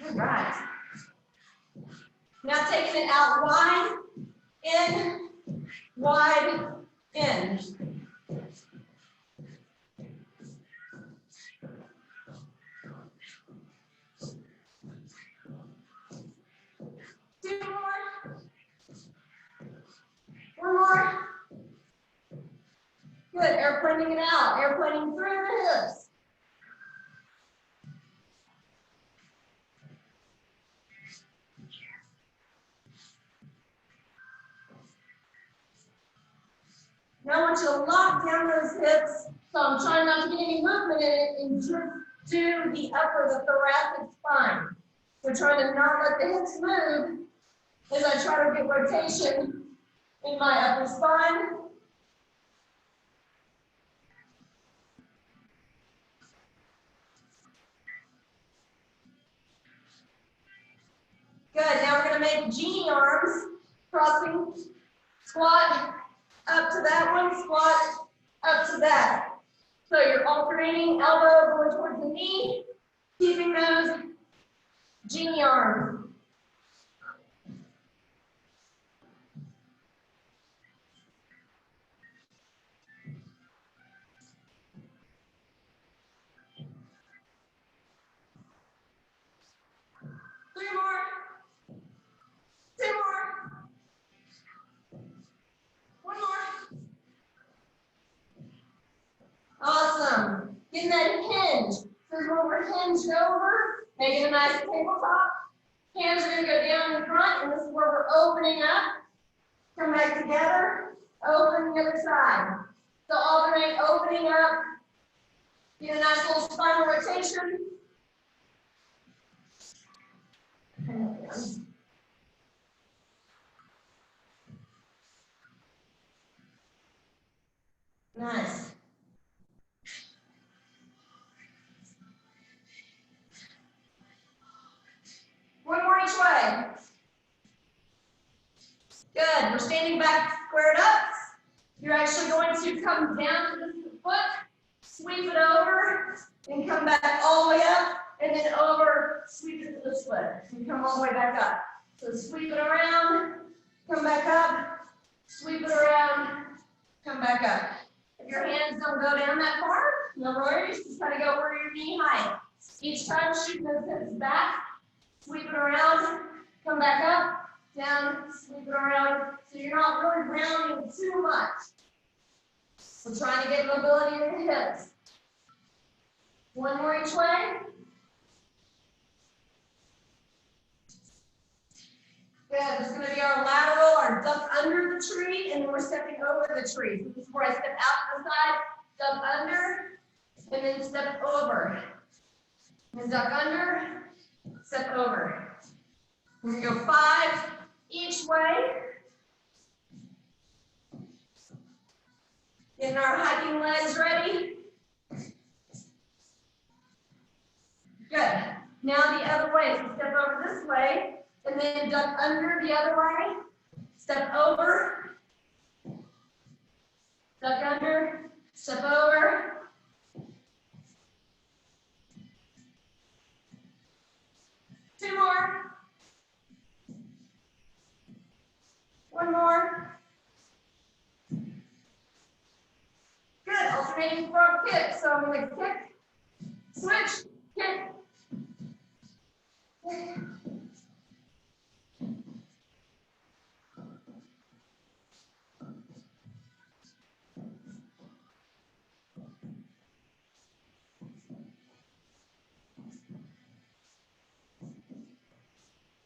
All right. Now taking it out wide, in, wide, in. Two more. One more. Good, airplaning it out, airplaning through the hips. Now I want you to lock down those hips. So I'm trying not to get any movement in it and just do the upper, the thoracic spine. So trying to not let the hips move as I try to get rotation in my upper spine. Good, now we're gonna make genie arms, crossing, squat, up to that one, squat, up to that. So you're alternating elbow going towards the knee, keeping those genie arms. Three more. Two more. One more. Awesome. Getting that hinge. This is where we're hinged over, making a nice tabletop. Hands are going to go down in front, and this is where we're opening up. Come back together. Open the other side. So alternate opening up. Get a nice little spinal rotation. Nice. One more each way. Good. We're standing back squared up. You're actually going to come down to the foot, sweep it over, and come back all the way up, and then over, sweep it to the foot. And come all the way back up. So sweep it around, come back up, sweep it around, come back up. If your hands don't go down that far, no worries. Just try to go over your knee height. Each time, shoot those hips back, sweep it around, come back up, down, sweep it around. So you're not really rounding too much. We're trying to get mobility in the hips. One more each way. Good. This is going to be our lateral, our duck under the tree, and then we're stepping over the tree. So this is where I step out to the side, duck under, and then step over. And duck under, step over. We're going to go 5 each way. Getting our hiking legs ready. Good. Now the other way. So step over this way, and then duck under the other way. Step over. Duck under. Step over. Two more. One more. Good. Alternating front kick. So I'm going to kick, switch, kick.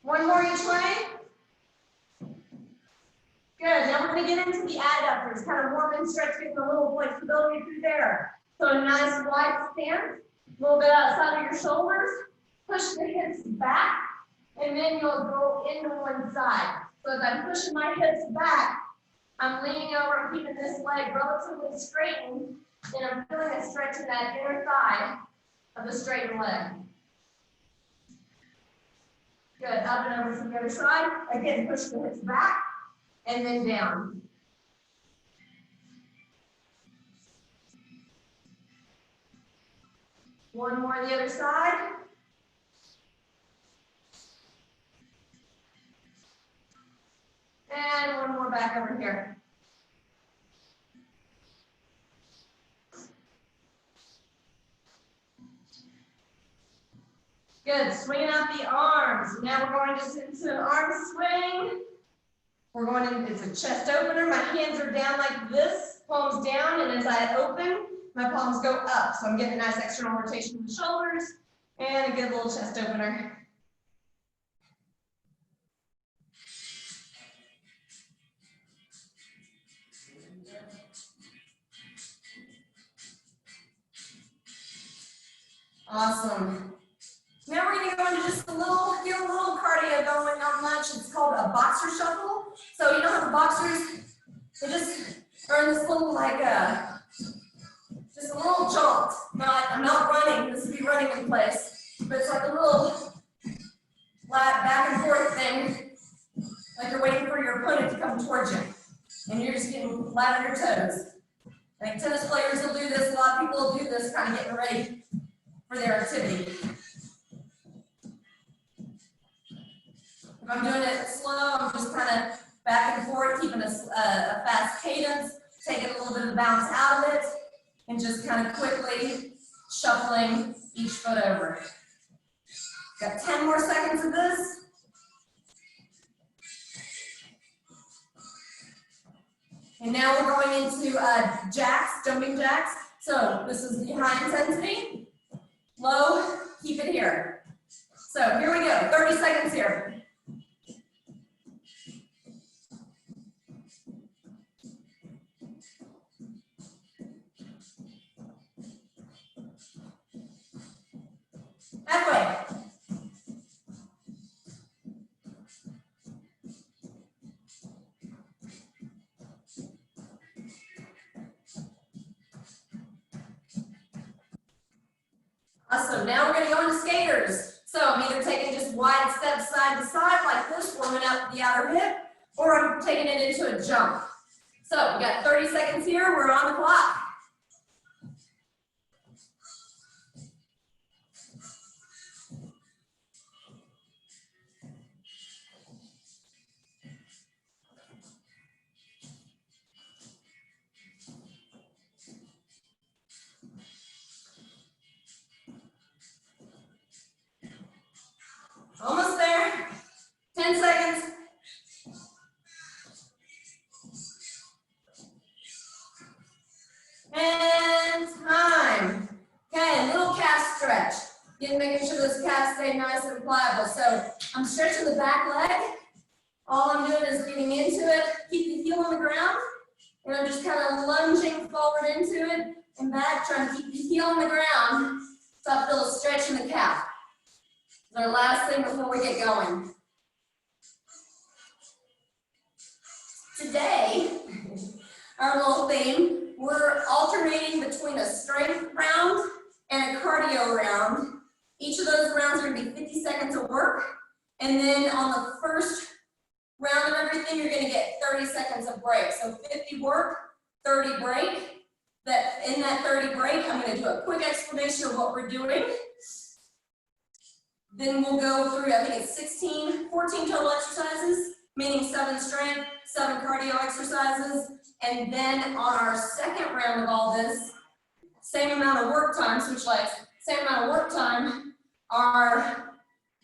One more each way. Good. Now we're going to get into the adductors, kind of warm and stretch, getting a little flexibility through there. So a nice wide stance, a little bit outside of your shoulders. Push the hips back, and then you'll go into one side. So as I'm pushing my hips back, I'm leaning over and keeping this leg relatively straightened, and I'm feeling a stretch in that inner thigh of the straightened leg. Good. Up and over to the other side. Again, push the hips back, and then down. One more on the other side. back over here. Good, swinging out the arms. Now we're going just into an arm swing. We're going in, it's a chest opener. My hands are down like this, palms down, and as I open, my palms go up. So I'm getting a nice external rotation in the shoulders and a good little chest opener. Awesome. Now we're going to go into just a little, get a little cardio going, not much. It's called a boxer shuffle. So you know how the boxers, they just are in this little just a little jaunt. I'm not running, this would be running in place. But it's like a little flat back and forth thing, like you're waiting for your opponent to come towards you. And you're just getting flat on your toes. I think tennis players will do this, a lot of people will do this, kind of getting ready for their activity. If I'm doing it slow, I'm just kind of back and forth, keeping a fast cadence, taking a little bit of bounce out of it, and just kind of quickly shuffling each foot over. Got 10 more seconds of this. And now we're going into jacks, jumping jacks. So this is the high intensity, low, keep it here. So here we go, 30 seconds here. Halfway. Awesome, now we're going to go into skaters. So I'm either taking just wide steps side to side like this, warming up the outer hip, or I'm taking it into a jump. So we got 30 seconds here, we're on the clock. Almost there. 10 seconds. And time. Okay, little calf stretch. Again, making sure those calves stay nice and pliable. So I'm stretching the back leg. All I'm doing is getting into it. Keep the heel on the ground. And I'm just kind of lunging forward into it and back, trying to keep the heel on the ground so I feel a stretch in the calf. Our last thing before we get going. Today, our little theme, we're alternating between a strength round and a cardio round. Each of those rounds are going to be 50 seconds of work. And then on the first round of everything, you're going to get 30 seconds of break. So 50 work, 30 break. In that 30 break, I'm going to do a quick explanation of what we're doing. Then we'll go through, I think it's 14 total exercises, meaning 7 strength, 7 cardio exercises. And then on our second round of all this, same amount of work time, switch legs, same amount of work time, our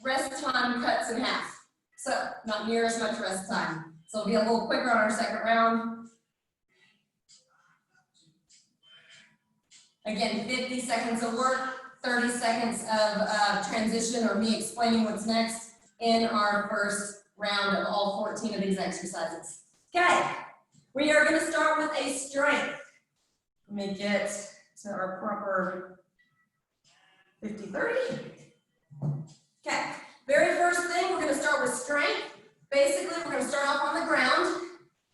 rest time cuts in half. So not near as much rest time. So it'll be a little quicker on our second round. Again, 50 seconds of work. 30 seconds of transition or me explaining what's next in our first round of all 14 of these exercises. Okay, we are going to start with a strength. Let me get to our proper 50-30. Okay, very first thing, we're going to start with strength. Basically, we're going to start off on the ground.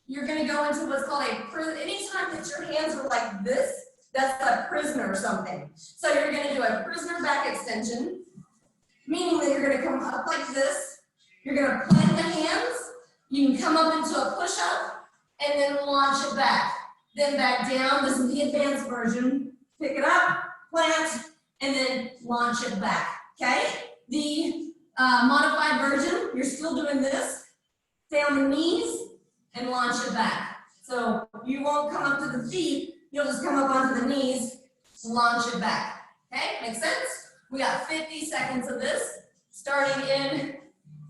You're going to go into what's called anytime that your hands are like this, that's a prisoner or something. So you're going to do a prisoner back extension, meaning that you're going to come up like this. You're going to plant the hands. You can come up into a push-up and then launch it back. Then back down. This is the advanced version. Pick it up, plant, and then launch it back. Okay? The modified version, you're still doing this. Stay on the knees, and launch it back. So you won't come up to the feet, you'll just come up onto the knees, launch it back. Okay, makes sense? We got 50 seconds of this, starting in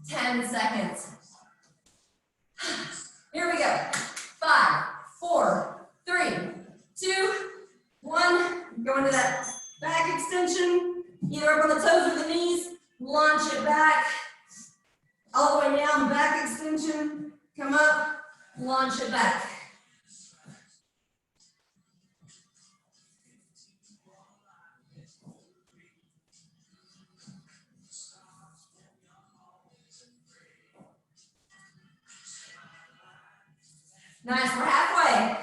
10 seconds. Here we go. 5, 4, 3, 2, 1. Go into that back extension, either up on the toes or the knees, launch it back. All the way down, back extension, come up, launch it back. Nice, we're halfway.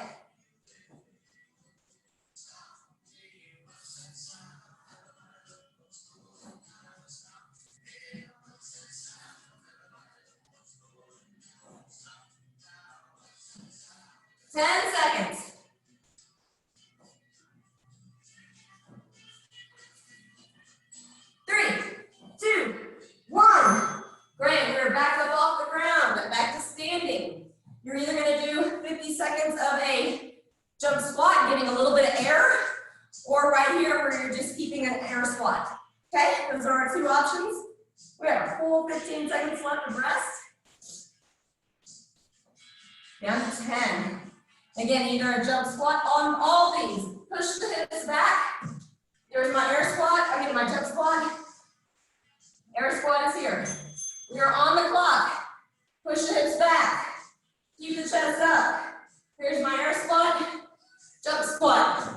Ten seconds. 3, 2, 1. Great, we're back up off the ground, back to standing. You're either gonna do 50 seconds of a jump squat, getting a little bit of air, or right here where you're just keeping an air squat. Okay, those are our two options. We have a full 15 seconds left of rest. Down to 10. Again, either a jump squat on all these. Push the hips back. There's my air squat, I mean my jump squat. Air squat is here. We are on the clock. Push the hips back. Keep the chest up. Here's my air squat, jump squat.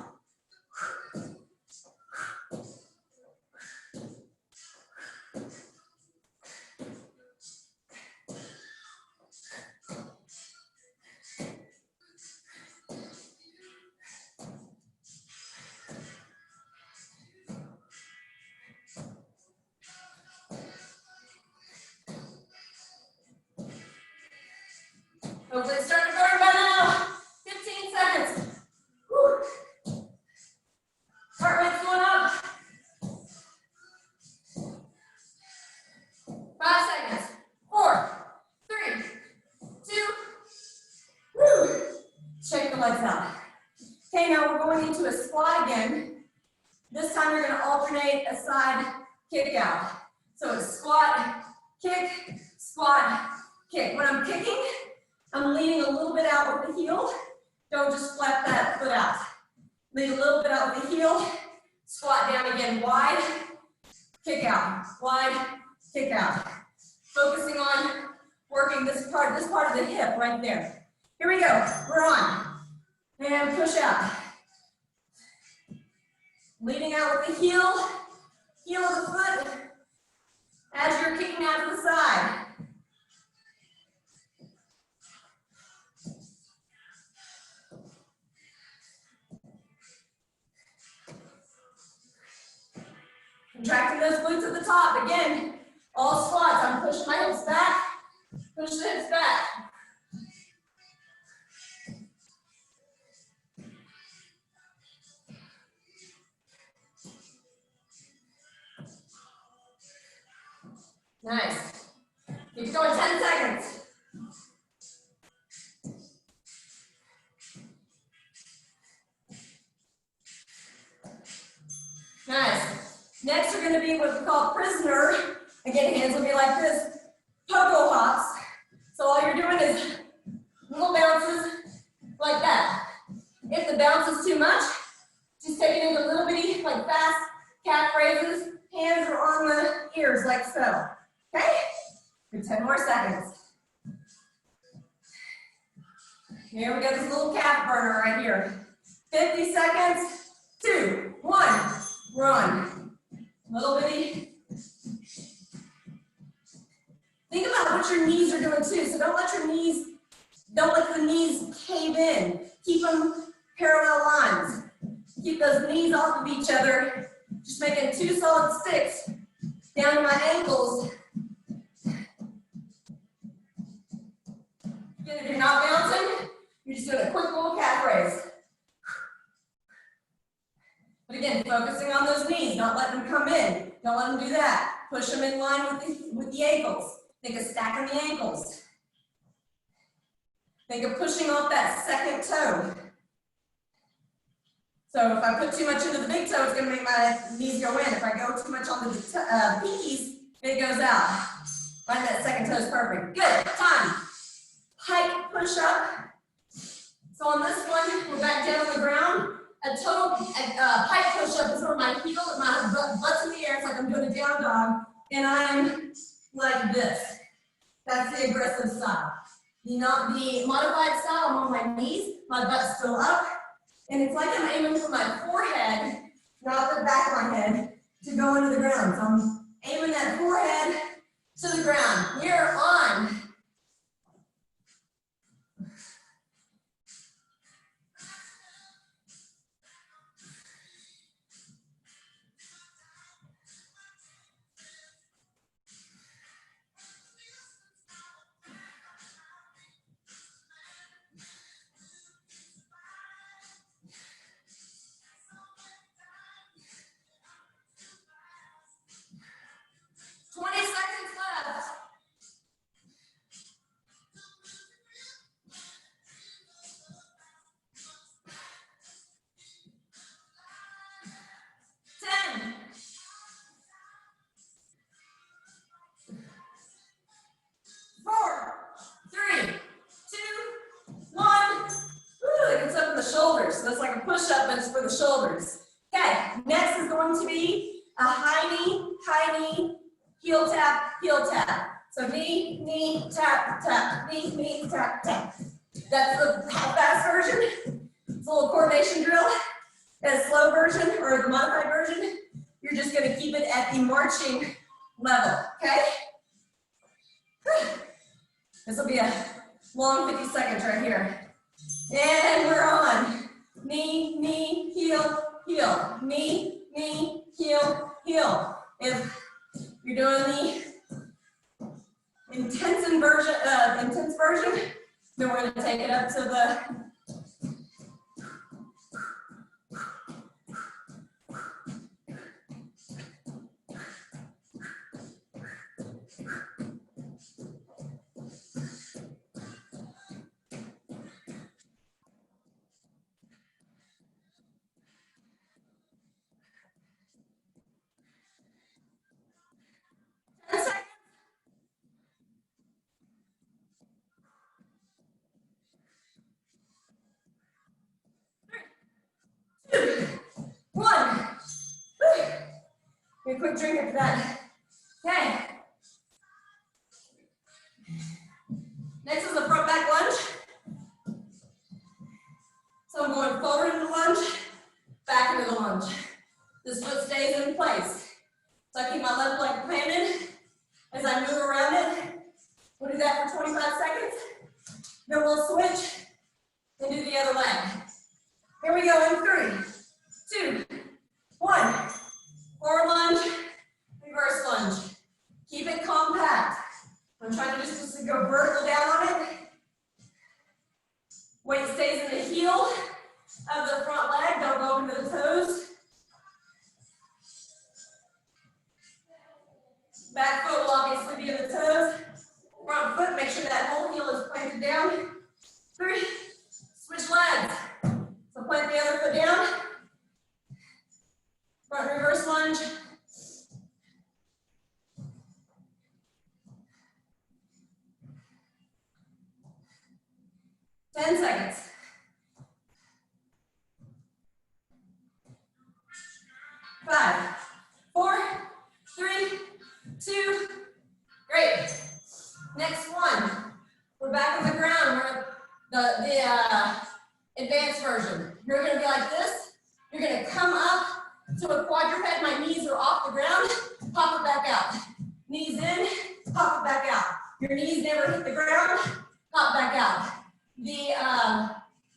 Hopefully it's starting to burn by now. 15 seconds. Whew. Heart rate's going up. 5 seconds. 4, 3, 2. Whew. Shake the legs out. Okay, now we're going into a squat again. This time you're going to alternate a side kick out. So it's squat, kick, squat, kick. When I'm kicking, I'm leaning a little bit out with the heel. Don't just flap that foot out. Lean a little bit out with the heel. Squat down again, wide, kick out, wide, kick out. Focusing on working this part of the hip right there. Here we go, we're on. And push out. Leaning out with the heel of the foot as you're kicking out to the side. Contracting those glutes at the top. Again, all squats. I'm pushing my hips back. Push the hips back. Nice. Keep going, 10 seconds. Nice. Next, we're going to be what we call prisoner. Again, hands will be like this. Pogo hops. So all you're doing is little bounces like that. If the bounce is too much, just take it into little bitty, like fast calf raises. Hands are on the ears like so. Okay? For 10 more seconds. Here we go, this little calf burner right here. 50 seconds. 2, 1, run. Little bitty. Think about what your knees are doing too. So don't let the knees cave in. Keep them parallel lines. Keep those knees off of each other. Just making 2 solid sticks down to my ankles. Again, if you're not bouncing, you're just doing a quick little calf raise. But again, focusing on those knees, not letting them come in. Don't let them do that. Push them in line with the ankles. Think of stacking the ankles. Think of pushing off that second toe. So if I put too much into the big toe, it's going to make my knees go in. If I go too much on the pinkies, it goes out. Find that second toe is perfect. Good. Time. Pike push up. So on this one, we're back down on the ground. A total pike push up is where my heel, my butt's in the air. It's like I'm doing a down dog, and I'm like this. That's the aggressive style. The modified style, I'm on my knees, my butt's still up, and it's like I'm aiming for my forehead, not the back of my head, to go into the ground. So I'm aiming that forehead to the ground. We're on. So that's like a push-up, but it's for the shoulders. Okay, next is going to be a high knee, heel tap, heel tap. So knee, tap, tap, knee, tap, tap. That's the fast version. It's a little coordination drill. That slow version, or the modified version, you're just gonna keep it at the marching level, okay? This will be a long 50 seconds right here. And we're on. Knee, heel, heel. Knee, heel, heel. If you're doing the intense version, then we're going to take it up to the a quick drink after that. Okay. Next is the front back lunge. So I'm going forward into the lunge, back into the lunge. This foot stays in place. So I keep my left leg planted as I move around it. We'll do that for 25 seconds. Then we'll switch and do the other leg. Here we go in 3, 2, 1. Forward lunge, reverse lunge. Keep it compact. I'm trying to just go vertical down on it. Weight stays in the heel of the front leg. Don't go into the toes. Back foot will obviously be in the toes. Front foot, make sure that whole heel is planted down. 3, switch legs. So plant the other foot down. Front reverse lunge. Ten seconds. 5, 4, 3, 2. Great. Next one. We're back on the ground. We're the advanced version. You're going to be like this. You're going to come up to a quadruped. My knees are off the ground. Pop it back out. Knees in. Pop it back out. Your knees never hit the ground. Pop back out. The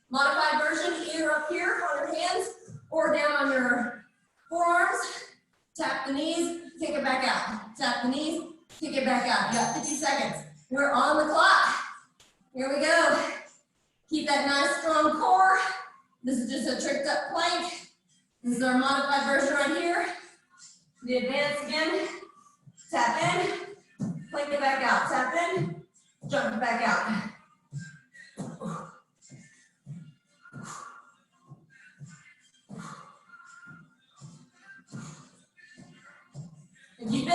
modified version, either up here on your hands or down on your forearms. Tap the knees, kick it back out. Tap the knees, kick it back out. You got 50 seconds. We're on the clock. Here we go. Keep that nice strong core. This is just a tricked up plank. This is our modified version right here. The advance again. Tap in, plank it back out. Tap in, jump it back out.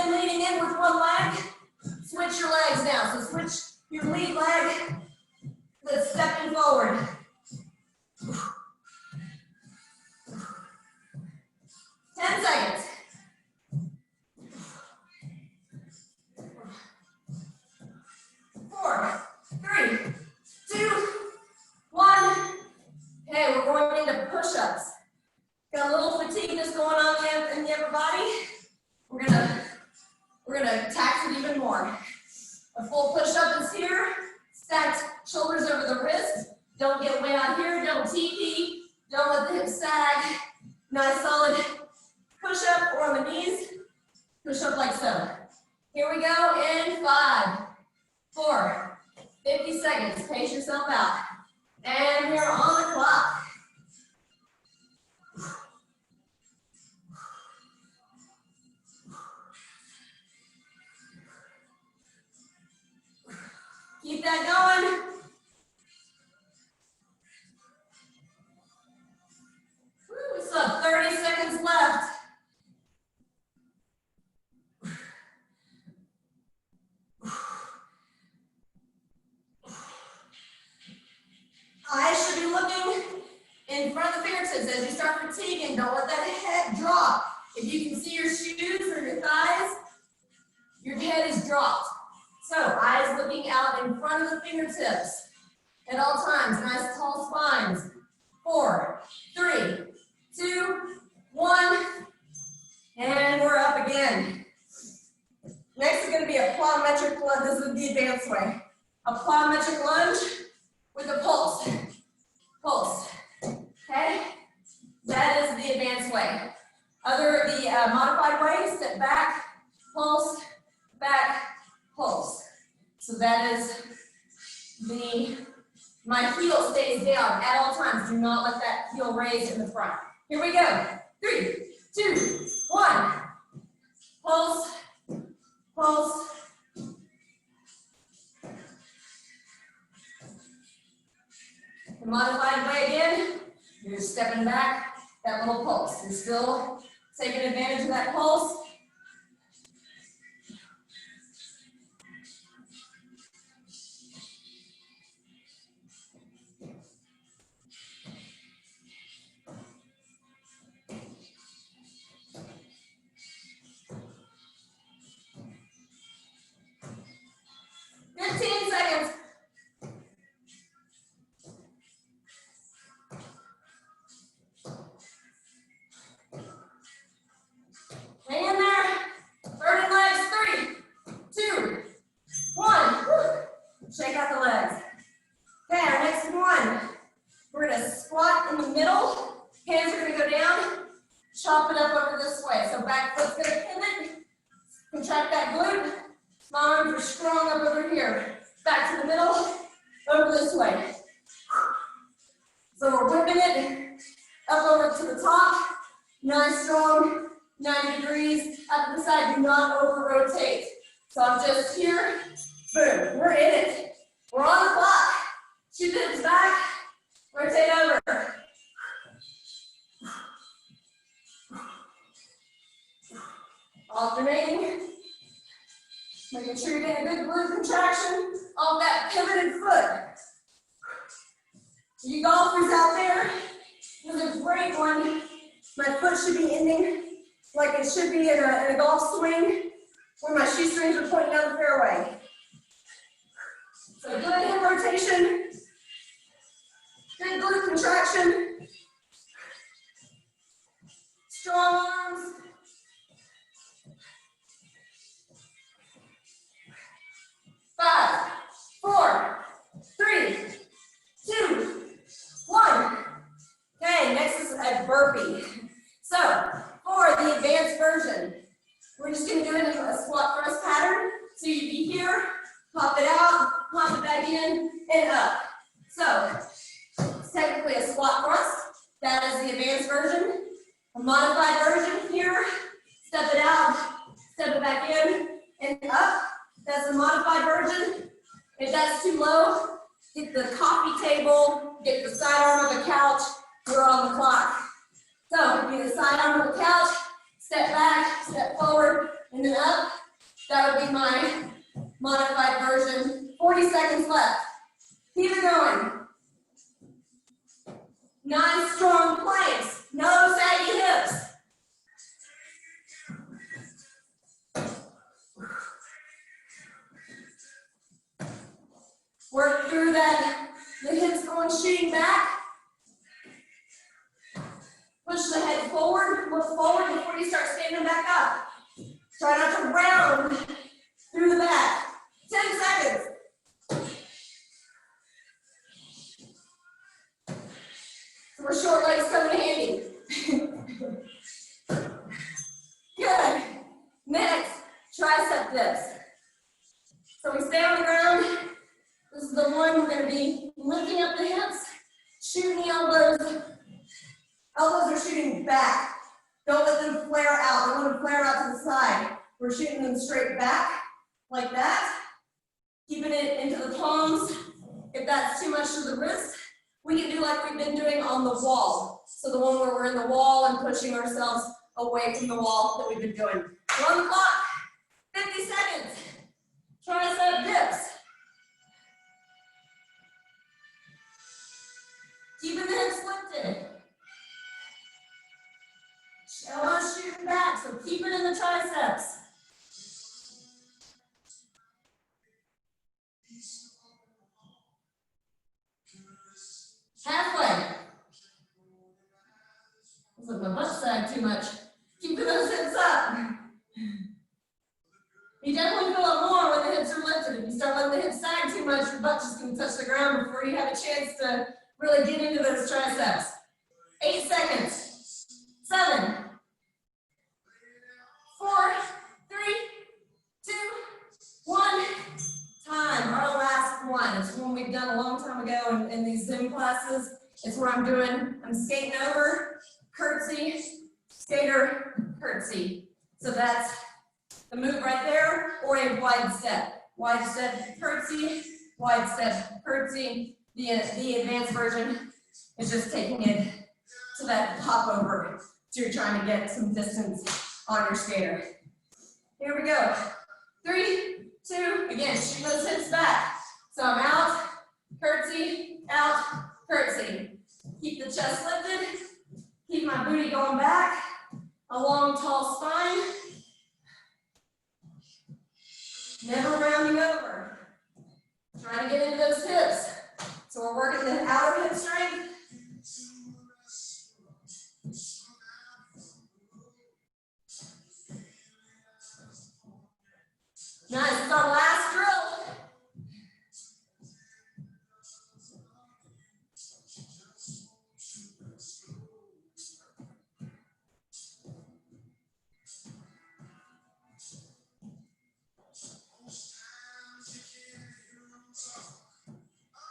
been leaning in with one leg, switch your legs now. So switch your lead leg that's stepping forward. 10 seconds. 4, 3, 2, 1. Okay, we're going into push-ups. Got a little fatigueness going on in the upper body. We're gonna tax it even more. A full push-up is here. Stacked shoulders over the wrist. Don't get way out here. Don't TP. Don't let the hips sag. Nice solid push-up or on the knees. Push up like so. Here we go in 5, 4, 50 seconds. Pace yourself out. And we're on the clock. Keep that going. We still have 30 seconds left. Eyes should be looking in front of the fingertips as you start fatiguing. Don't let that head drop. If you can see your shoes or your thighs, your head is dropped. So eyes looking out in front of the fingertips at all times. Nice tall spines. 4, 3, 2, 1. And we're up again. Next is going to be a plyometric lunge. This is the advanced way. A plyometric lunge with a pulse. Pulse. Okay? That is the advanced way. The modified way, step back, pulse, back, pulse. So that is my heel stays down at all times. Do not let that heel raise in the front. Here we go. 3, 2, 1. Pulse, pulse. The modified way again, you're stepping back, that little pulse. You're still taking advantage of that pulse. Hang in there. Burning legs. 3, 2, 1. Woo. Shake out the legs. Okay, our next one. We're going to squat in the middle. Hands are going to go down. Chop it up over this way. So back foot's going to pivot. Contract that glute. My arms are strong up over here. Back to the middle. Over this way. So we're whipping it up over to the top. Nice, strong. 90 degrees up to the side, do not over rotate. So I'm just here, boom, we're in it. We're on the clock. Shoot the hips back, rotate over. Alternating, making sure you're getting a good glute contraction off that pivoted foot. You golfers out there, this is a great one. My foot should be ending like it should be in a golf swing where my shoestrings are pointing down the fairway. So good hip rotation, good glute contraction, strong arms. Five, 4, 3, 2, 1. Okay, next is a burpee. So, for the advanced version, we're just going to do it in a squat thrust pattern. So you'd be here, pop it out, pop it back in, and up. So, it's technically a squat thrust. That is the advanced version. A modified version here, step it out, step it back in, and up. That's a modified version. If that's too low, get the coffee table, get the side arm of the couch, we're on the clock. So, be the side arm of the couch, step back, step forward, and then up. That would be my modified version. 40 seconds left. Keep it going. Nice strong planks. No saggy hips. Work through that, the hips going shooting back. Push the head forward, look forward before you start standing back up. Try not to round through the back. 10 seconds. So our short legs come in handy. Good. Next, tricep dips. So we stay on the ground. This is the one we're going to be lifting up the hips, shooting the elbows. Elbows are shooting back. Don't let them flare out. Don't let them flare out to the side. We're shooting them straight back, like that. Keeping it into the palms. If that's too much to the wrist, we can do like we've been doing on the wall. So the one where we're in the wall and pushing ourselves away from the wall that we've been doing. We're on the clock. 50 seconds. Tricep dips. Keeping the hips lifted. Elbows shooting back, so keep it in the triceps. Halfway. Looks like my butt sag too much. Keeping those hips up. You definitely feel it more when the hips are lifted. If you start letting the hips sag too much, your butt just gonna touch the ground before you have a chance to really get into those triceps. 8 seconds. 7, 4, 3, 2, 1. Time. Our last one. It's one we've done a long time ago in these Zoom classes. It's where I'm skating over, curtsy, skater, curtsy. So that's the move right there, or a wide step. Wide step, curtsy, wide step, curtsy. The advanced version is just taking it to that hop over. So you're trying to get some distance on your skater. Here we go. 3, 2, again, shoot those hips back. So I'm out, curtsy, out, curtsy. Keep the chest lifted, keep my booty going back, a long, tall spine. Never rounding over. Trying to get into those hips. So we're working the outer hip strength. Nice, it's our last drill.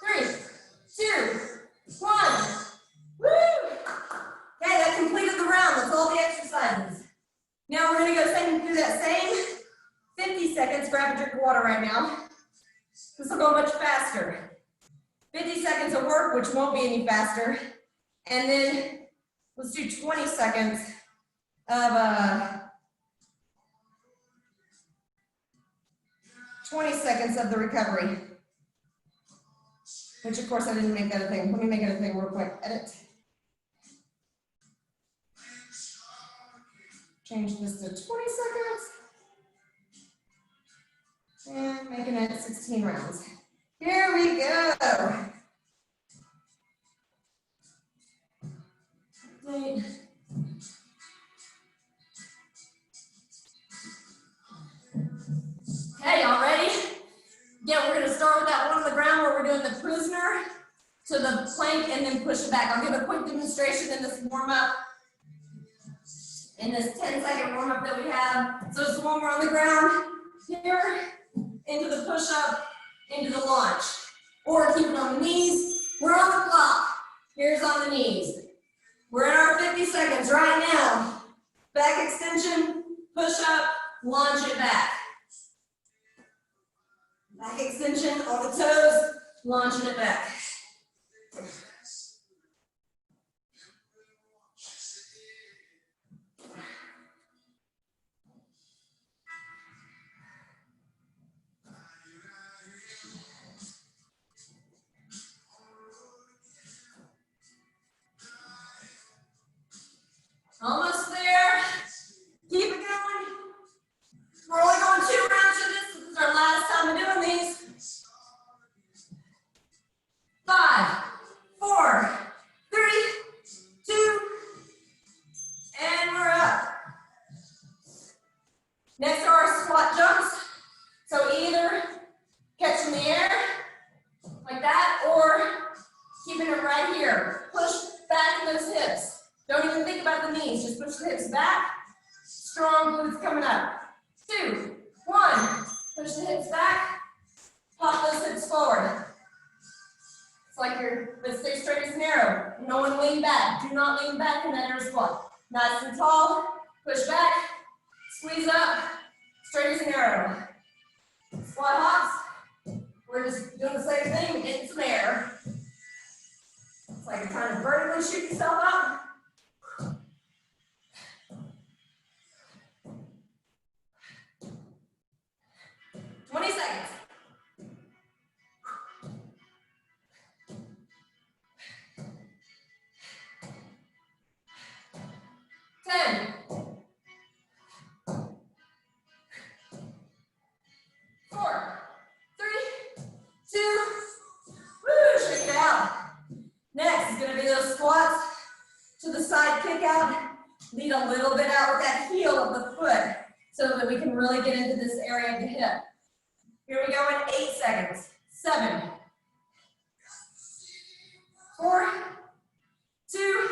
Three, 2, 1. Woo! Okay, that completed the round. That's all the exercises. Now we're going to go through that same 50 seconds. Grab a drink of water right now. This will go much faster. 50 seconds of work, which won't be any faster. And then let's do 20 seconds of 20 seconds of the recovery. Which of course I didn't make that a thing. Let me make it a thing real quick. Edit. Change this to 20 seconds. And making it 16 rounds. Here we go. Update. Okay, y'all ready? Yeah, we're gonna start with that one on the ground where we're doing the prisoner to the plank and then push it back. I'll give a quick demonstration in this warm-up, in this 10-second warm-up that we have. So it's the one we're on the ground, here, into the push-up, into the launch. Or keep it on the knees. We're on the clock. Here's on the knees. We're in our 50 seconds right now. Back extension, push-up, launch it back. Back extension on the toes, launching it back. no one lean back. Do not lean back in that air squat. Nice and tall, push back, squeeze up, straight as an arrow. Squat hops, we're just doing the same thing, getting some air. It's like you're trying to vertically shoot yourself up. Seconds. 10. 4, 3, 2, woo, shake it out. Next is going to be those squats to the side, kick out, lead a little bit out with that heel of the foot so that we can really get into this area of the hip. Here we go in 8 seconds. 7, 4, 2,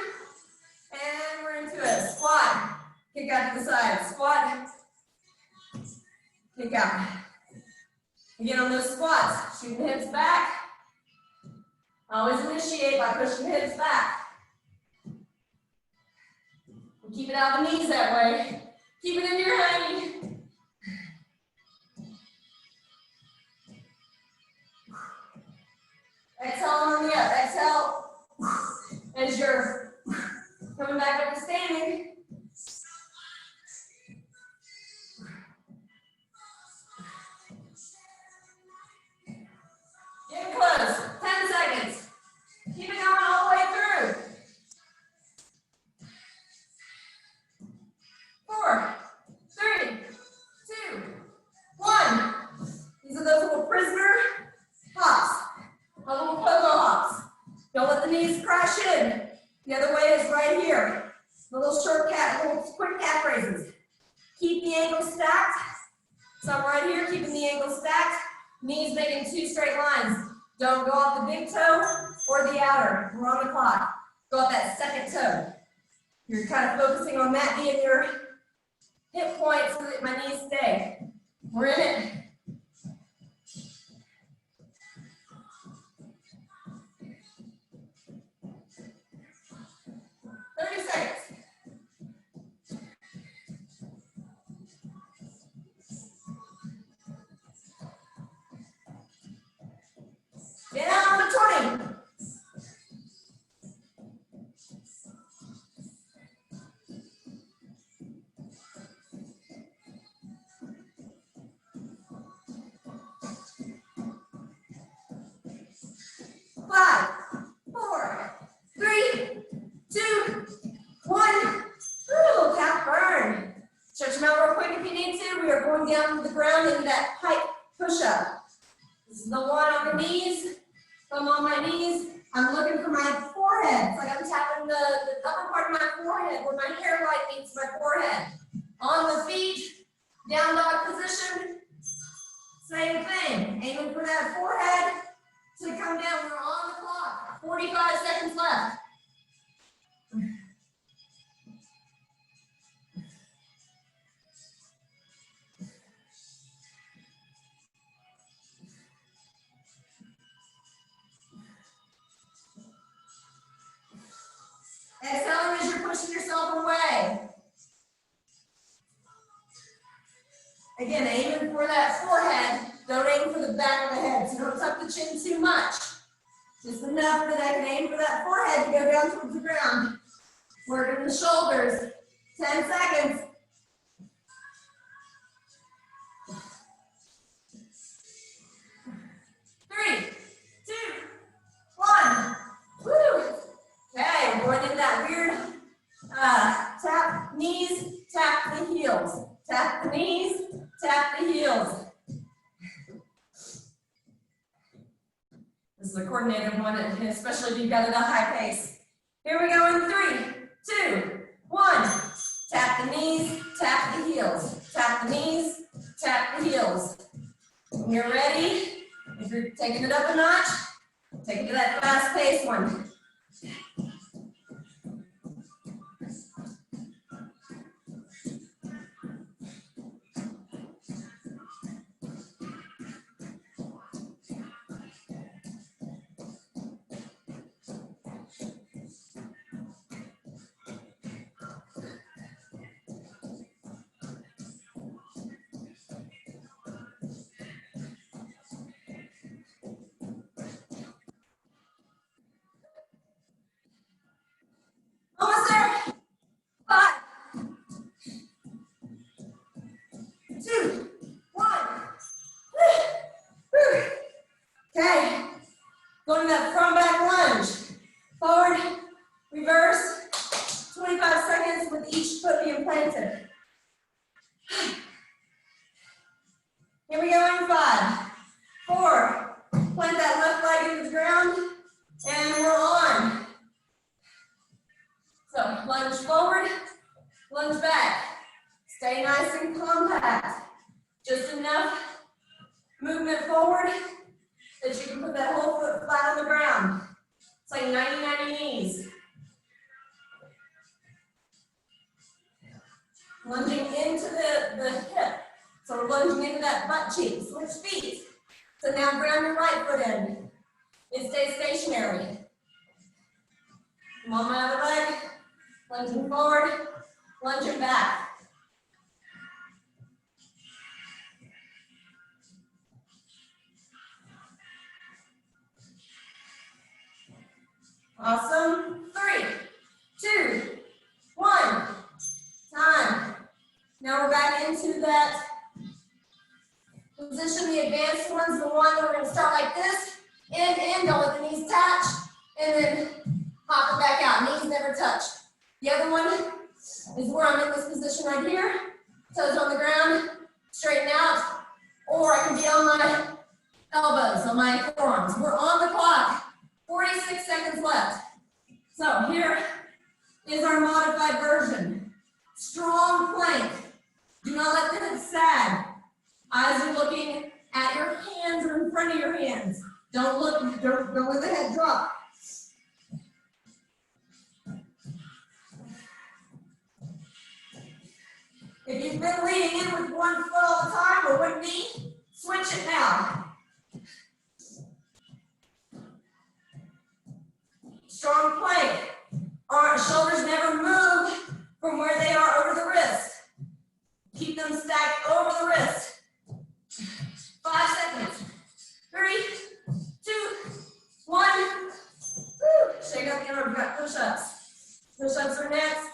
and we're into it. Squat, kick out to the side, squat, kick out. Again on those squats, shoot the hips back. Always initiate by pushing the hips back. And keep it out of the knees that way. Keep it in your hanging. Exhale on the up. Exhale as you're coming back up to standing. Getting close. 10 seconds. Keep it going all the way through. 4, 3, 2, 1. These are those little prisoner hops. Little pogo hops. Don't let the knees crash in. The other way is right here. The little short cat, little quick calf raises. Keep the ankles stacked. So I'm right here, keeping the ankles stacked. Knees making 2 straight lines. Don't go off the big toe or the outer. We're on the clock. Go off that second toe. You're kind of focusing on that being your hip point so that my knees stay. We're in it. Down to 20. Five, 4, 3, 2, 1. Ooh, calf burn. Stretch them out real quick if you need to. We are going down to the ground into that pike push-up. This is the one on the knees. Thumb on my knees. I'm looking for my forehead. It's like I'm tapping the upper part of my forehead where my hairline meets my forehead. On the feet, down dog position. Same thing. Aiming for that forehead to come down. We're on the clock. 45 seconds left. Exhaling as you're pushing yourself away. Again, aiming for that forehead. Don't aim for the back of the head. So don't tuck the chin too much. Just enough that I can aim for that forehead to go down towards the ground. Working the shoulders. 10 seconds. Three, 2, 1. Woo! Okay, we're going into that weird tap knees, tap the heels. Tap the knees, tap the heels. This is a coordinated one, especially if you've got it at a high pace. Here we go in 3, 2, 1. Tap the knees, tap the heels. Tap the knees, tap the heels. When you're ready, if you're taking it up a notch, take it to that fast-paced one. in 5, 4, plant that left leg into the ground, and we're on. So lunge forward, lunge back. Stay nice and compact. Just enough movement forward that you can put that whole foot flat on the ground. It's like 90-90 knees. Lunging into the hip. So we're lunging into that butt cheek. Switch feet. So now ground your right foot in. And stay stationary. Come on my other leg. Lunging forward. Lunging back. Awesome. 3, 2, 1. Time. Now we're back into that position. The advanced one's the one that we're going to start like this. In, don't let the knees touch. And then hop it back out. Knees never touch. The other one is where I'm in this position right here. Toes on the ground. Straighten out. Or I can be on my elbows, on my forearms. We're on the clock. 46 seconds left. So here is our modified version. Strong plank. Do not let the hips sag. Eyes are looking at your hands or in front of your hands. Don't let the head drop. If you've been leaning in with one foot all the time or one knee, switch it now. Strong plank. Our shoulders never move from where they are over the wrist. Keep them stacked over the wrist. 5 seconds. 3, 2, 1. Woo. Shake up the arms. We've got push-ups. Push-ups are next.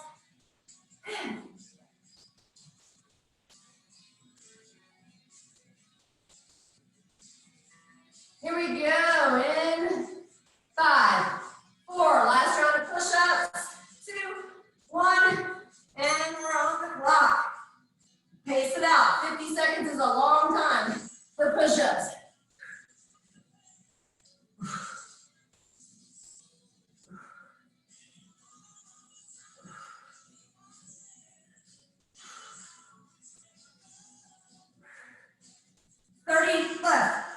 Here we go. In 5, 4. Last round of push-ups. 2, 1. And we're on the clock. Pace it out. 50 seconds is a long time for push-ups. Left.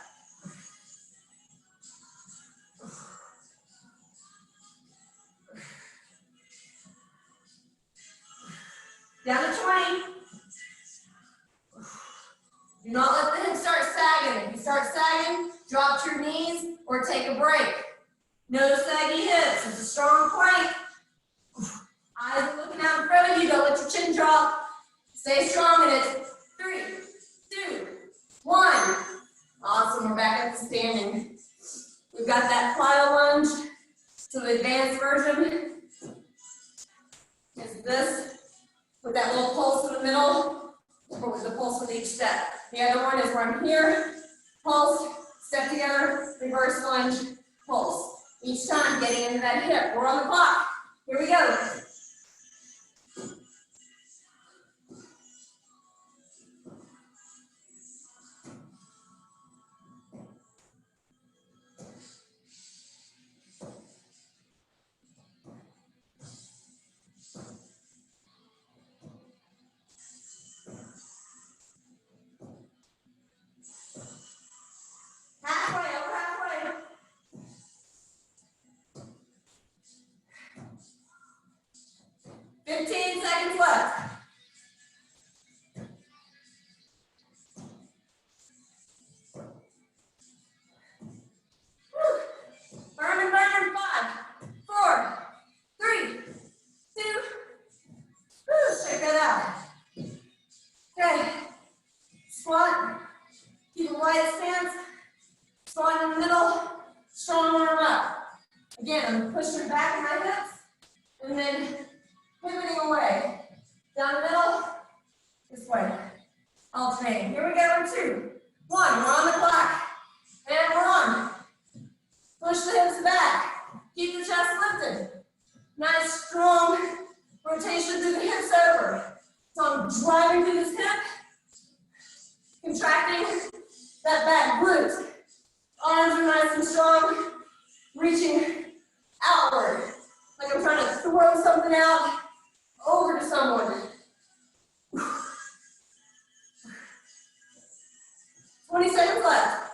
Down to 20. Do not let the hips start sagging. If you start sagging, drop to your knees or take a break. No saggy hips. It's a strong plank. Eyes are looking out in front of you. Don't let your chin drop. Stay strong in it. 3, 2, 1. Awesome. We're back up to standing. We've got that plyo lunge. So the advanced version is this with that little pulse in the middle, or with the pulse with each step. The other one is where I'm here, pulse, step together, reverse lunge, pulse. Each time getting into that hip. We're on the clock. Here we go. Halfway, over halfway. Fifteen seconds left. Burn and burn. 5, 4, 3, 2. Check that out. Okay. Squat. Keep a wide stance. Squat in the middle. Strong arm up. Again, I'm pushing back in my hips. And then pivoting away. Down the middle. This way. Alternating. Here we go in 2, 1. We're on the clock. And we're on. Push the hips back. Keep the chest lifted. Nice, strong rotation through the hips over. So I'm driving through this hip. Contracting that that glute. Arms are nice and strong, reaching outward, like I'm trying to throw something out over to someone. 20 seconds left.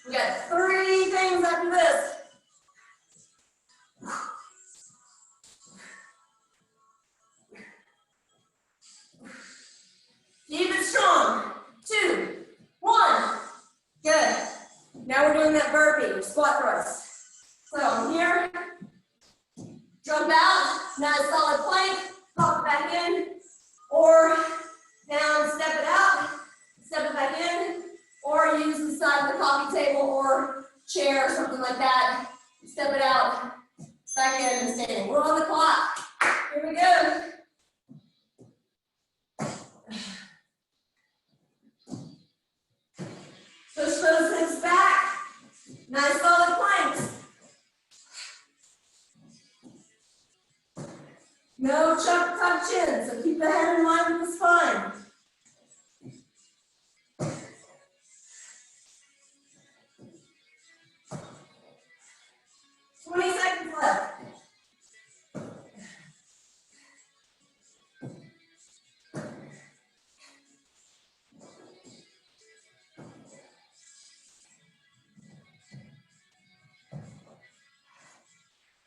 We got 3 things after this. Keep it strong. 2, 1. Good. Now we're doing that burpee, squat thrust. So I'm here, jump out, nice solid plank, pop it back in, or down, step it out, step it back in, or use the side of the coffee table or chair or something like that. Step it out, back in and standing. We're on the clock. Here we go. Push those hips back. Nice solid planks. No tuck chin, so keep the head in line with the spine. Left.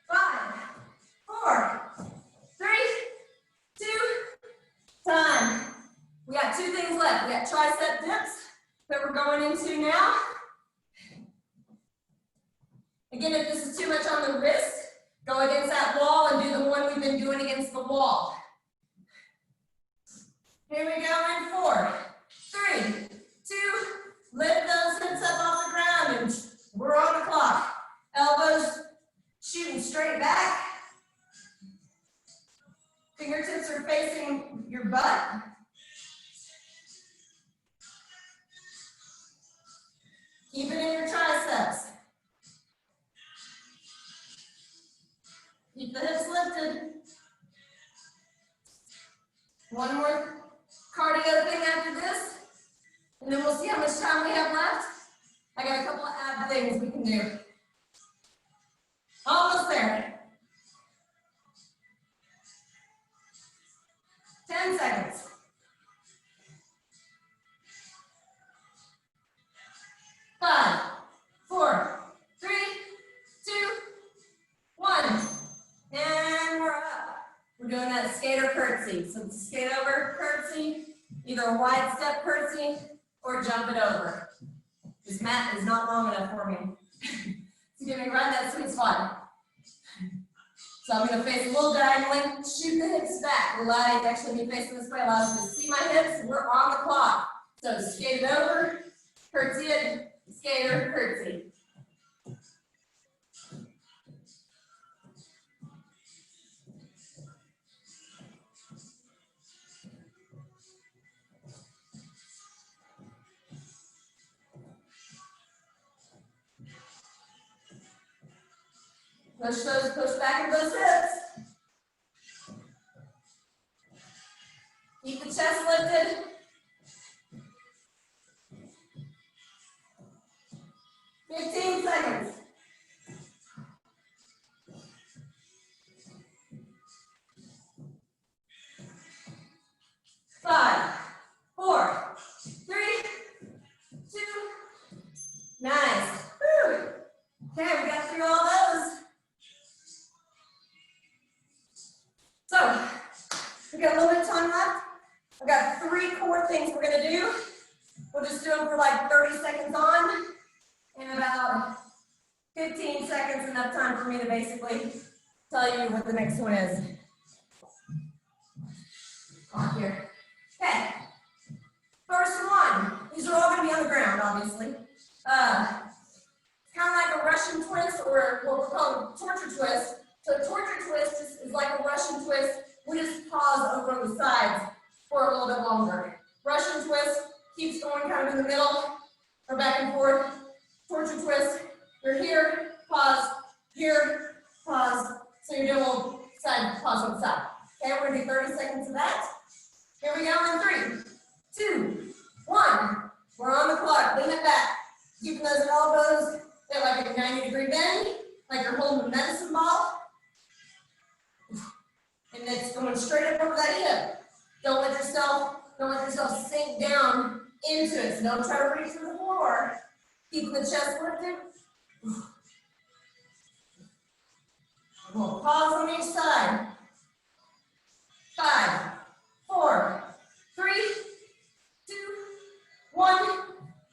5, 4, 3, 2, time. We got 2 things left. We got tricep dips that we're going into now. Again, if this is too much on the wrist, go against that wall and do the one we've been doing against the wall. Here we go in 4, 3, 2, lift those hips up off the ground and we're on the clock. Elbows shooting straight back. Fingertips are facing your butt. Keep it in your triceps. Keep the hips lifted. One more cardio thing after this, and then we'll see how much time we have left. I got a couple of ab things we can do. Almost there. 10 seconds. 5, 4, 3, 2, 1. And we're up. We're doing that skater curtsy. So skate over curtsy, either a wide step curtsy or jump it over. This mat is not long enough for me. So give me right that sweet spot. So I'm going to face a little diagonally, shoot the hips back. Allow you to actually be facing this way, allows me to see my hips. We're on the clock. So skate it over, curtsy it, skater, curtsy. Push back into those hips. Keep the chest lifted. Fifteen seconds. 5, 4, 3, 2. Nice. Whew. Okay, we got through all those. So, we got a little bit of time left. I've got 3 core things we're gonna do. We'll just do them for like 30 seconds on and about 15 seconds, enough time for me to basically tell you what the next one is. On here. Okay. First one. These are all gonna be on the ground, obviously. Kind of like a Russian twist, or what we're calling a torture twist. So a torture twist is like a Russian twist. We just pause over on the sides for a little bit longer. Russian twist keeps going kind of in the middle, or back and forth. Torture twist, you're here, pause, here, pause. So you're doing a little side, pause on the side. Okay, we're gonna do 30 seconds of that. Here we go in 3, 2, 1. We're on the clock. Lean it back. Keeping those elbows at like a 90-degree bend, like you're holding a medicine ball. And it's going straight up over that hip. Don't let yourself sink down into it. So don't try to reach for the floor. Keep the chest lifted. We'll pause on each side. 5, 4, 3, 2, 1.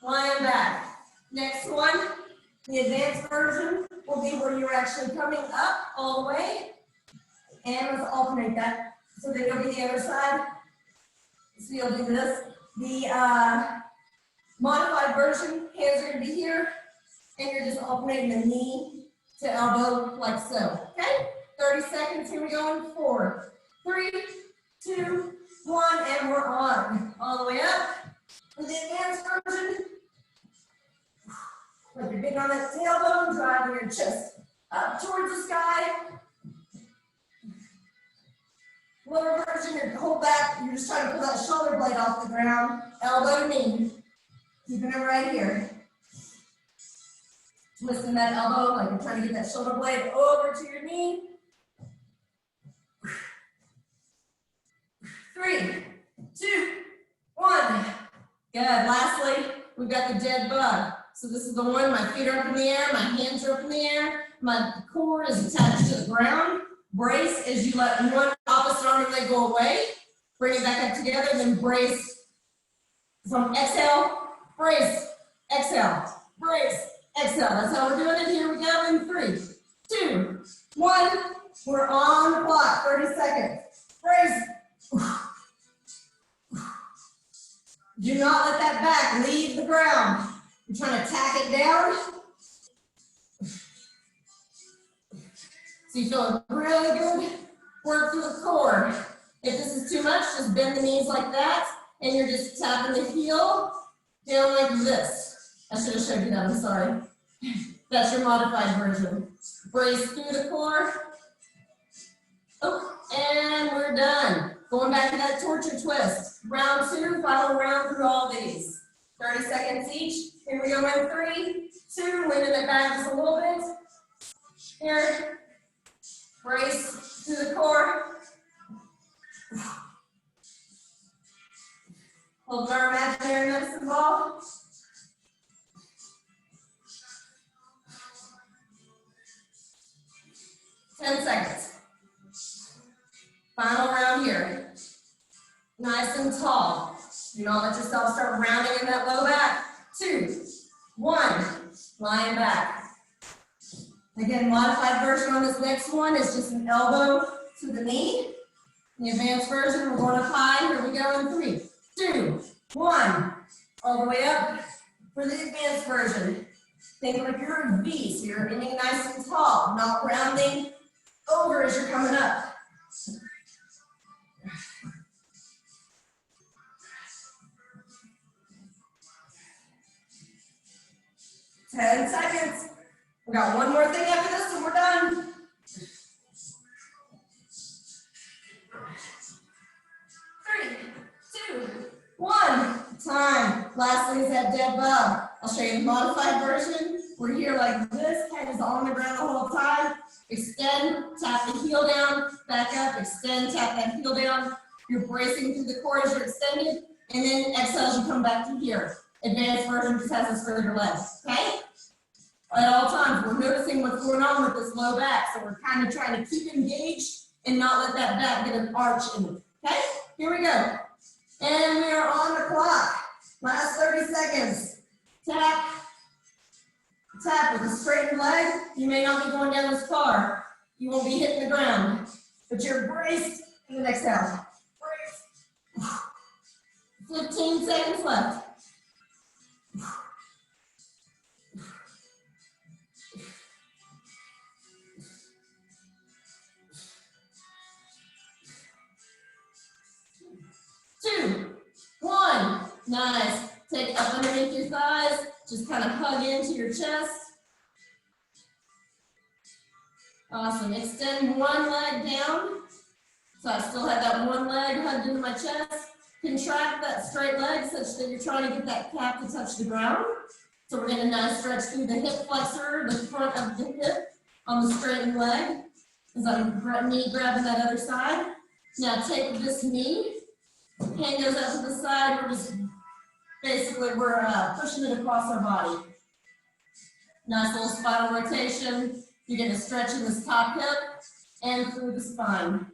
Lying back. Next one, the advanced version will be where you're actually coming up all the way. And let's alternate that. So then you'll be the other side. So you'll do this. The modified version, hands are going to be here. And you're just alternating the knee to elbow like so. Okay? 30 seconds. Here we go in 4, 3, 2, 1. And we're on. All the way up. For the advanced version, like you're big on that tailbone, driving your chest up towards the sky. Lower version, you hold back, you're just trying to pull that shoulder blade off the ground, elbow to knee. Keeping it right here. Twisting that elbow like you're trying to get that shoulder blade over to your knee. 3, 2, 1. Good. Lastly, we've got the dead bug. So this is the one, my feet are up in the air, my hands are up in the air, my core is attached to the ground. Brace as you let one opposite arm and leg go away. Bring it back up together, then brace. From exhale, brace, exhale, brace, exhale. That's how we're doing it. Here we go in 3, 2, 1. We're on the clock, 30 seconds. Brace. Do not let that back leave the ground. You're trying to tack it down. So you feel really good. Work through the core. If this is too much, just bend the knees like that, and you're just tapping the heel down like this. I should have showed you that, I'm sorry. That's your modified version. Brace through the core. Oh, and we're done. Going back to that torture twist. Round 2, final round through all these. 30 seconds each. Here we go in 3, 2, leaning it back just a little bit. Here. Brace through the core. Hold our imaginary medicine ball. Ten seconds. Final round here. Nice and tall. Do not let yourself start rounding in that low back. 2, 1. Lying back. Again, modified version on this next one is just an elbow to the knee. The advanced version, we're going up high. Here we go in 3, 2, 1. All the way up. For the advanced version, think like you're a V, so you're ending nice and tall, not rounding over as you're coming up. Ten seconds. We got one more thing after this and we're done. 3, 2, 1. Time. Lastly is that dead bug. I'll show you the modified version. We're here like this, head is on the ground the whole time. Extend, tap the heel down, back up, extend, tap that heel down. You're bracing through the core as you're extended, and then exhale as you come back to here. Advanced version just has us straighter legs, okay? At all times, we're noticing what's going on with this low back, so we're kind of trying to keep engaged and not let that back get an arch in it, okay? Here we go. And we are on the clock. Last 30 seconds. Tap, tap with a straightened leg. You may not be going down this far. You won't be hitting the ground, but you're braced in the next exhale. Brace. 15 seconds left. 2, 1. Nice. Take it up underneath your thighs. Just kind of hug into your chest. Awesome. Extend one leg down. So I still have that one leg hugged into my chest. contract that straight leg such that you're trying to get that calf to touch the ground. So we're getting a nice stretch through the hip flexor, the front of the hip on the straightened leg. As I'm knee grabbing that other side. Now take this knee, hand goes out to the side. We're just basically pushing it across our body. Nice little spinal rotation. You're getting a stretch in this top hip and through the spine.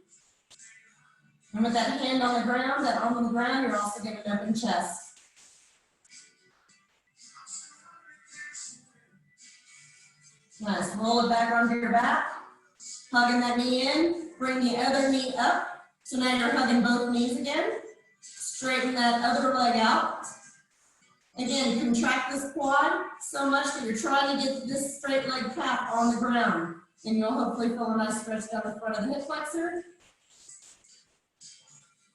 And with that hand on the ground, that arm on the ground, you're also getting an open chest. Nice, roll it back onto your back. Hugging that knee in, bring the other knee up. So now you're hugging both knees again. Straighten that other leg out. Again, contract this quad so much that you're trying to get this straight leg calf on the ground. And you'll hopefully feel a nice stretch down the front of the hip flexor.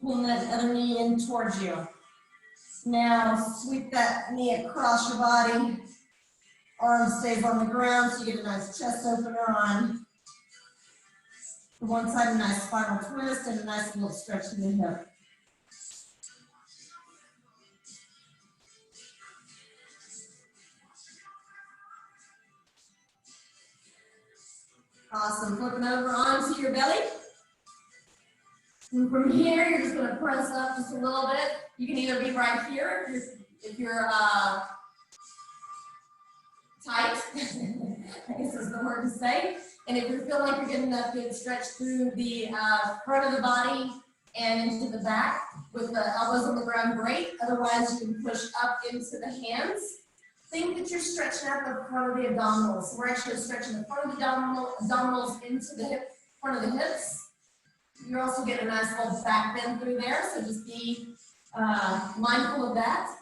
Pulling that other knee in towards you. Now sweep that knee across your body. Arm stays on the ground so you get a nice chest opener on one side, a nice spinal twist and a nice little stretch in the hip. Awesome, flipping over onto your belly. And from here, you're just gonna press up just a little bit. You can either be right here if you're tight, I guess is the word to say. And if you feel like you're getting enough good stretch through the front of the body and into the back with the elbows on the ground, great. Otherwise, you can push up into the hands. Think that you're stretching out the front of the abdominals. So we're actually stretching the front of the abdominals into the front of the hips. You're also getting a nice little back bend through there, so just be mindful of that.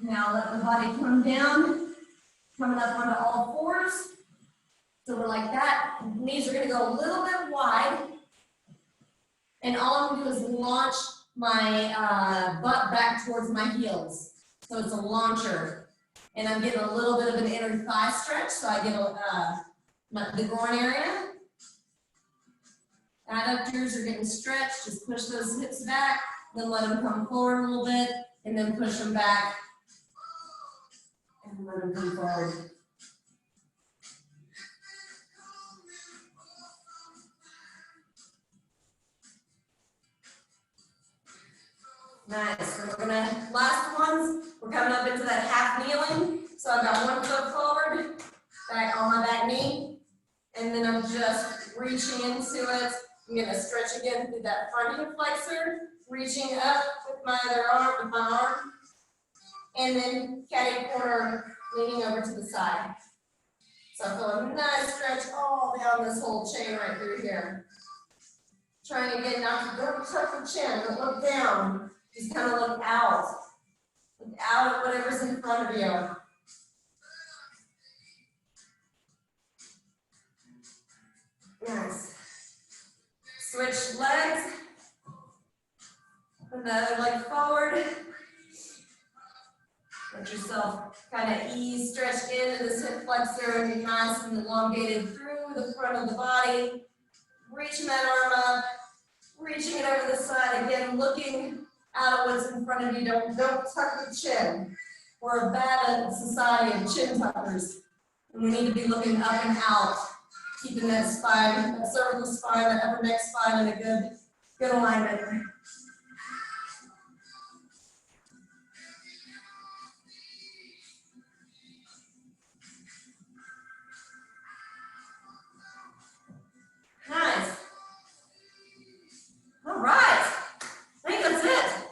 Now let the body come down, coming up onto all fours. So we're like that. Knees are gonna go a little bit wide. And all I'm gonna do is launch my butt back towards my heels. So it's a launcher. And I'm getting a little bit of an inner thigh stretch, so I get the groin area. Adductors are getting stretched, just push those hips back, then let them come forward a little bit, and then push them back. And let them come forward. Nice, so we're gonna, last ones, we're coming up into that half kneeling. So I've got one foot forward, back on my back knee, and then I'm just reaching into it. I'm gonna stretch again through that front hip flexor, reaching up with my other arm, with my arm, and then catty corner, leaning over to the side. So I feel a nice stretch all down this whole chain right through here. Trying again not to don't tuck the chin, but look down. Just kind of look out. Look out at whatever's in front of you. Nice. Switch legs. Another leg forward. Let yourself kind of ease, stretch into this hip flexor and be nice and elongated through the front of the body. Reaching that arm up, reaching it over the side again, looking out at what's in front of you. Don't tuck the chin. We're a bad society of chin tuckers. And we need to be looking up and out, keeping that spine, that cervical spine, that upper neck spine in a good alignment. Nice. All right. I think that's it.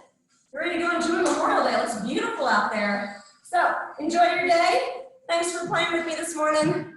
You're ready to go enjoy Memorial Day. It looks beautiful out there. So enjoy your day. Thanks for playing with me this morning.